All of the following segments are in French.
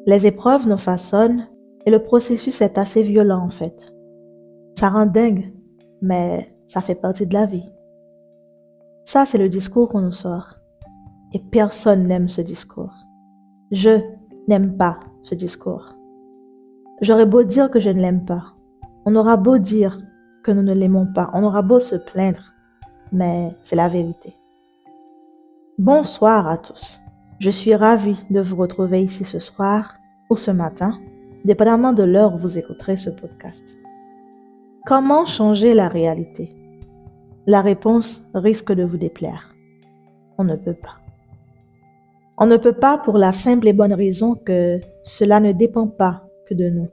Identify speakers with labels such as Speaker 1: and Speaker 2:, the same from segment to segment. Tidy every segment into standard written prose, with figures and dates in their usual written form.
Speaker 1: Les épreuves nous façonnent et le processus est assez violent en fait. Ça rend dingue, mais ça fait partie de la vie. Ça, c'est le discours qu'on nous sort. Et personne n'aime ce discours. Je n'aime pas ce discours. J'aurais beau dire que je ne l'aime pas. On aura beau dire que nous ne l'aimons pas. On aura beau se plaindre. Mais c'est la vérité. Bonsoir à tous. Je suis ravie de vous retrouver ici ce soir ou ce matin, dépendamment de l'heure où vous écouterez ce podcast. Comment changer la réalité? La réponse risque de vous déplaire. On ne peut pas. On ne peut pas pour la simple et bonne raison que cela ne dépend pas que de nous.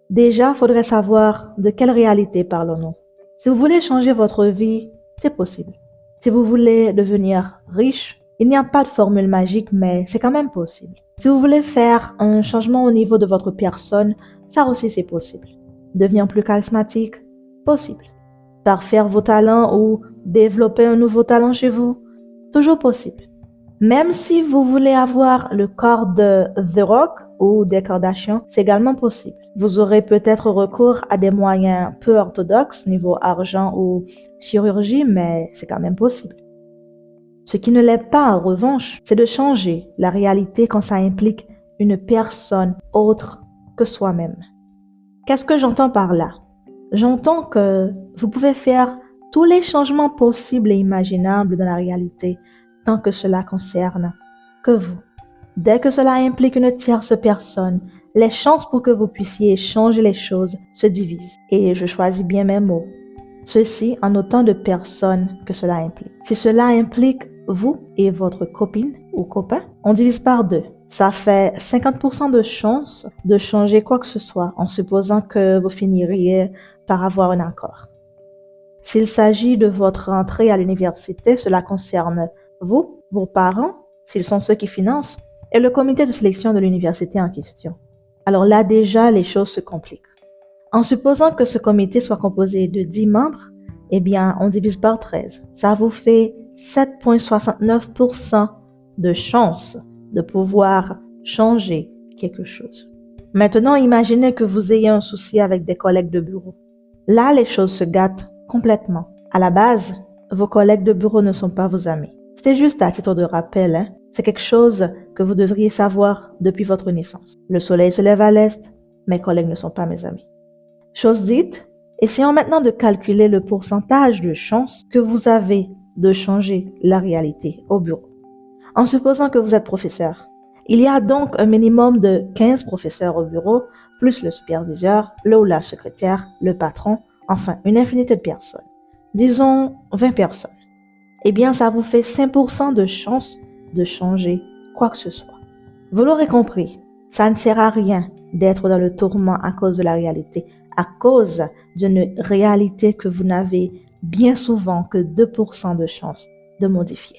Speaker 1: Déjà, faudrait savoir de quelle réalité parlons-nous. Si vous voulez changer votre vie, c'est possible. Si vous voulez devenir riche, il n'y a pas de formule magique, mais c'est quand même possible. Si vous voulez faire un changement au niveau de votre personne, ça aussi c'est possible. Devenir plus charismatique, possible. Parfaire vos talents ou développer un nouveau talent chez vous, toujours possible. Même si vous voulez avoir le corps de The Rock ou des Kardashians, c'est également possible. Vous aurez peut-être recours à des moyens peu orthodoxes niveau argent ou chirurgie, mais c'est quand même possible. Ce qui ne l'est pas, en revanche, c'est de changer la réalité quand ça implique une personne autre que soi-même. Qu'est-ce que j'entends par là? J'entends que vous pouvez faire tous les changements possibles et imaginables dans la réalité, tant que cela concerne que vous. Dès que cela implique une tierce personne, les chances pour que vous puissiez changer les choses se divisent. Et je choisis bien mes mots. Ceci en autant de personnes que cela implique. Si cela implique vous et votre copine ou copain, on divise par 2. Ça fait 50% de chances de changer quoi que ce soit en supposant que vous finiriez par avoir un accord. S'il s'agit de votre entrée à l'université, cela concerne vous, vos parents, s'ils sont ceux qui financent, et le comité de sélection de l'université en question. Alors là déjà, les choses se compliquent. En supposant que ce comité soit composé de 10 membres, eh bien, on divise par 13. Ça vous fait 7,69% de chances de pouvoir changer quelque chose. Maintenant, imaginez que vous ayez un souci avec des collègues de bureau. Là, les choses se gâtent complètement. À la base, vos collègues de bureau ne sont pas vos amis. C'est juste à titre de rappel, c'est quelque chose que vous devriez savoir depuis votre naissance. Le soleil se lève à l'est, mes collègues ne sont pas mes amis. Chose dite, essayons maintenant de calculer le pourcentage de chances que vous avez de changer la réalité au bureau. En supposant que vous êtes professeur, il y a donc un minimum de 15 professeurs au bureau, plus le superviseur, le ou la secrétaire, le patron, enfin une infinité de personnes. Disons 20 personnes. Eh bien, ça vous fait 5% de chances de changer quoi que ce soit. Vous l'aurez compris, ça ne sert à rien d'être dans le tourment à cause de la réalité, à cause d'une réalité que vous n'avez bien souvent que 2% de chances de modifier.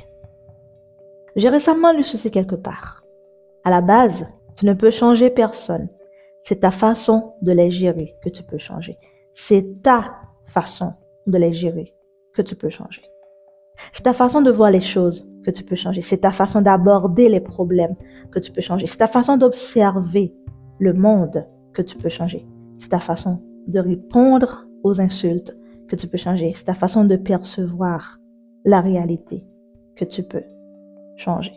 Speaker 1: J'ai récemment lu ceci quelque part. À la base, tu ne peux changer personne. C'est ta façon de les gérer que tu peux changer. C'est ta façon de les gérer que tu peux changer. C'est ta façon de voir les choses que tu peux changer. C'est ta façon d'aborder les problèmes que tu peux changer. C'est ta façon d'observer le monde que tu peux changer. C'est ta façon de répondre aux insultes que tu peux changer. C'est ta façon de percevoir la réalité que tu peux changer.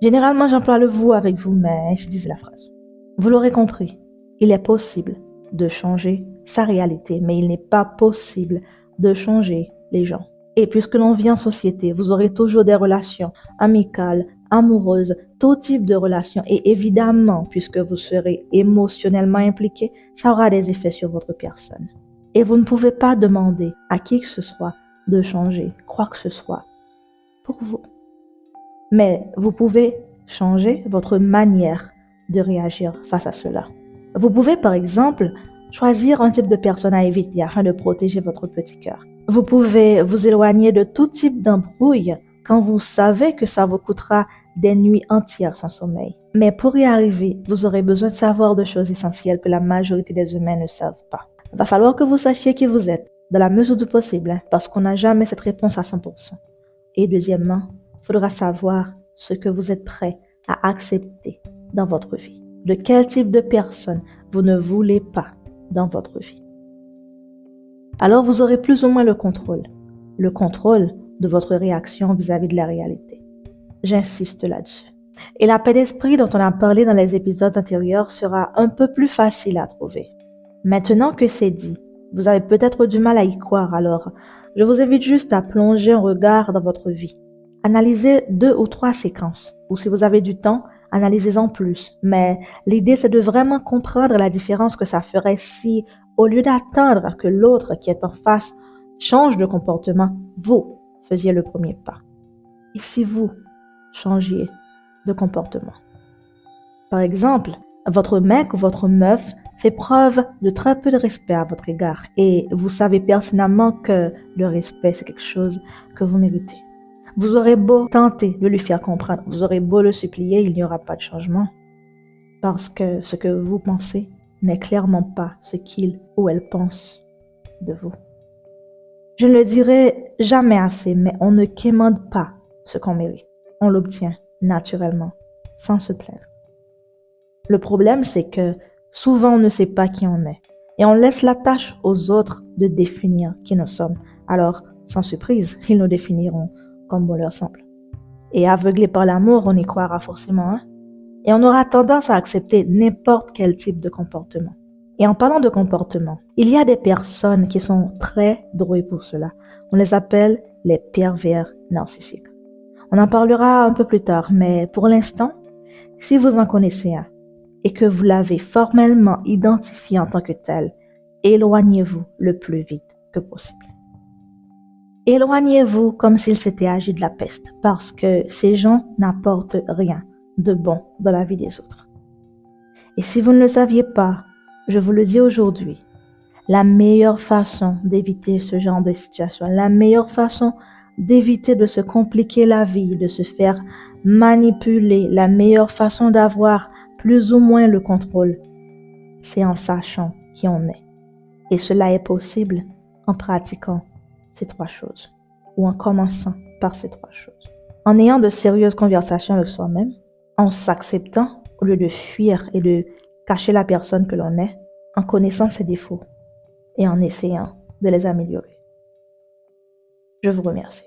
Speaker 1: Généralement, j'emploie le vous avec vous, mais ainsi disait la phrase. Vous l'aurez compris, il est possible de changer sa réalité, mais il n'est pas possible de changer les gens. Et puisque l'on vit en société, vous aurez toujours des relations amicales, amoureuses, tout type de relations. Et évidemment, puisque vous serez émotionnellement impliqué, ça aura des effets sur votre personne. Et vous ne pouvez pas demander à qui que ce soit de changer quoi que ce soit pour vous. Mais vous pouvez changer votre manière de réagir face à cela. Vous pouvez, par exemple, choisir un type de personne à éviter afin de protéger votre petit cœur. Vous pouvez vous éloigner de tout type d'embrouille quand vous savez que ça vous coûtera des nuits entières sans sommeil. Mais pour y arriver, vous aurez besoin de savoir de choses essentielles que la majorité des humains ne savent pas. Il va falloir que vous sachiez qui vous êtes, dans la mesure du possible, parce qu'on n'a jamais cette réponse à 100%. Et deuxièmement, il faudra savoir ce que vous êtes prêt à accepter dans votre vie. de quel type de personne vous ne voulez pas dans votre vie. Alors vous aurez plus ou moins le contrôle de votre réaction vis-à-vis de la réalité. J'insiste là-dessus. Et la paix d'esprit dont on a parlé dans les épisodes antérieurs sera un peu plus facile à trouver. Maintenant que c'est dit, vous avez peut-être du mal à y croire, alors je vous invite juste à plonger un regard dans votre vie. Analysez 2 ou 3 séquences, ou si vous avez du temps, analysez-en plus. Mais l'idée, c'est de vraiment comprendre la différence que ça ferait si, au lieu d'attendre que l'autre qui est en face change de comportement, vous faisiez le premier pas. Et si vous changiez de comportement? Par exemple, votre mec ou votre meuf fait preuve de très peu de respect à votre égard et vous savez pertinemment que le respect, c'est quelque chose que vous méritez. Vous aurez beau tenter de lui faire comprendre, vous aurez beau le supplier, il n'y aura pas de changement. Parce que ce que vous pensez n'est clairement pas ce qu'il ou elle pense de vous. Je ne le dirai jamais assez, mais on ne quémande pas ce qu'on mérite. On l'obtient naturellement, sans se plaindre. Le problème, c'est que souvent on ne sait pas qui on est et on laisse la tâche aux autres de définir qui nous sommes. Alors, sans surprise, ils nous définiront comme bon leur semble. Et aveuglé par l'amour, on y croira forcément, hein? Et on aura tendance à accepter n'importe quel type de comportement. Et en parlant de comportement, il y a des personnes qui sont très douées pour cela. On les appelle les pervers narcissiques. On en parlera un peu plus tard, mais pour l'instant, si vous en connaissez un et que vous l'avez formellement identifié en tant que tel, éloignez-vous le plus vite que possible. Éloignez-vous comme s'il s'était agi de la peste, parce que ces gens n'apportent rien de bon dans la vie des autres. Et si vous ne le saviez pas, je vous le dis aujourd'hui, la meilleure façon d'éviter ce genre de situation, la meilleure façon d'éviter de se compliquer la vie, de se faire manipuler, la meilleure façon d'avoir plus ou moins le contrôle, c'est en sachant qui on est. Et cela est possible en pratiquant ces 3 choses, ou en commençant par ces 3 choses. En ayant de sérieuses conversations avec soi-même, en s'acceptant au lieu de fuir et de cacher la personne que l'on est, en connaissant ses défauts et en essayant de les améliorer. Je vous remercie.